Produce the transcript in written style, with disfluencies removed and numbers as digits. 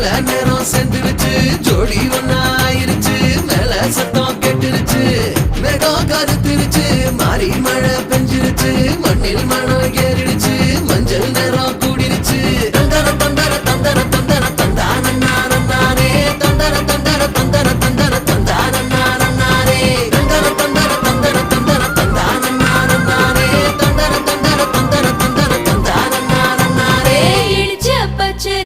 நல்ல நேரம் சேர்ந்துருச்சு ஜோடி ஒன்னா ஆயிருச்சு மேல சத்தம் கெட்டுருச்சு மேகம் கருத்துருச்சு மாறி மழை பெஞ்சிருச்சு மண்ணில்